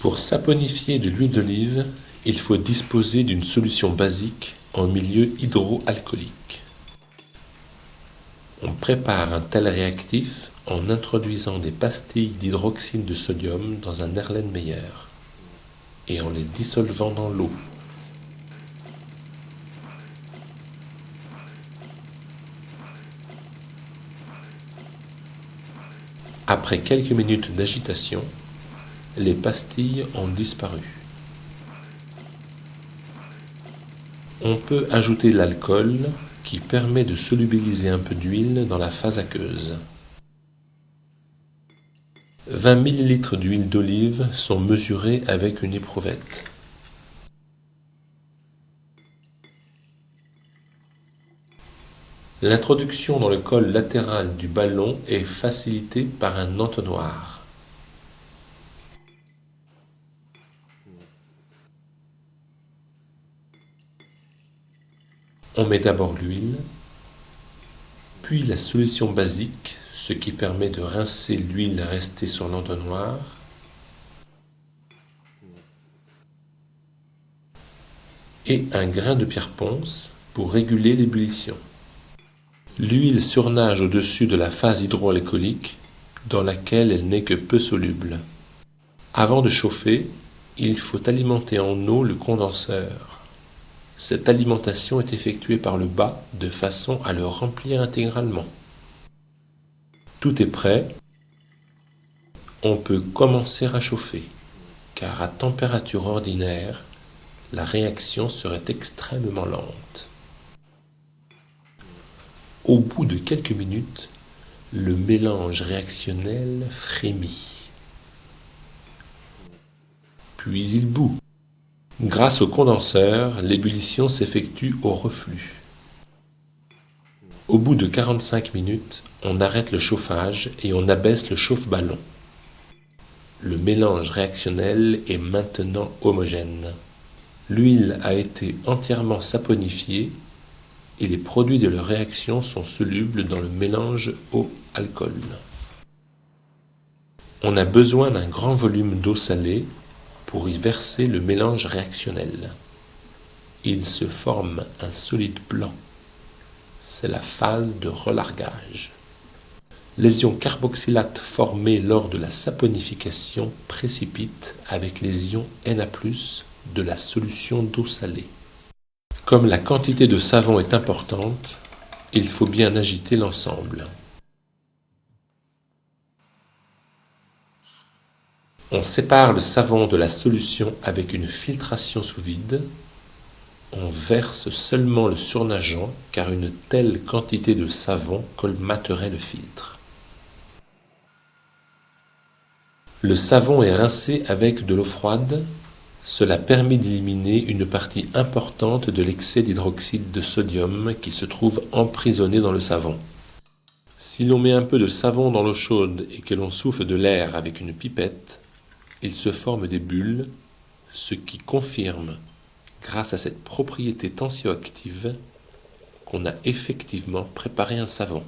Pour saponifier de l'huile d'olive, il faut disposer d'une solution basique en milieu hydroalcoolique. On prépare un tel réactif en introduisant des pastilles d'hydroxyde de sodium dans un Erlenmeyer et en les dissolvant dans l'eau. Après quelques minutes d'agitation, les pastilles ont disparu. On peut ajouter l'alcool qui permet de solubiliser un peu d'huile dans la phase aqueuse. 20 ml d'huile d'olive sont mesurés avec une éprouvette. L'introduction dans le col latéral du ballon est facilitée par un entonnoir. On met d'abord l'huile, puis la solution basique, ce qui permet de rincer l'huile restée sur l'entonnoir, et un grain de pierre ponce pour réguler l'ébullition. L'huile surnage au-dessus de la phase hydroalcoolique, dans laquelle elle n'est que peu soluble. Avant de chauffer, il faut alimenter en eau le condenseur. Cette alimentation est effectuée par le bas de façon à le remplir intégralement. Tout est prêt. On peut commencer à chauffer, car à température ordinaire, la réaction serait extrêmement lente. Au bout de quelques minutes, le mélange réactionnel frémit. Puis il bout. Grâce au condenseur, l'ébullition s'effectue au reflux. Au bout de 45 minutes, on arrête le chauffage et on abaisse le chauffe-ballon. Le mélange réactionnel est maintenant homogène. L'huile a été entièrement saponifiée et les produits de leur réaction sont solubles dans le mélange eau-alcool. On a besoin d'un grand volume d'eau salée pour y verser le mélange réactionnel. Il se forme un solide blanc. C'est la phase de relargage. Les ions carboxylates formés lors de la saponification précipitent avec les ions Na+, de la solution d'eau salée. Comme la quantité de savon est importante, il faut bien agiter l'ensemble. On sépare le savon de la solution avec une filtration sous vide. On verse seulement le surnageant car une telle quantité de savon colmaterait le filtre. Le savon est rincé avec de l'eau froide. Cela permet d'éliminer une partie importante de l'excès d'hydroxyde de sodium qui se trouve emprisonné dans le savon. Si l'on met un peu de savon dans l'eau chaude et que l'on souffle de l'air avec une pipette, il se forme des bulles, ce qui confirme, grâce à cette propriété tensioactive, qu'on a effectivement préparé un savon.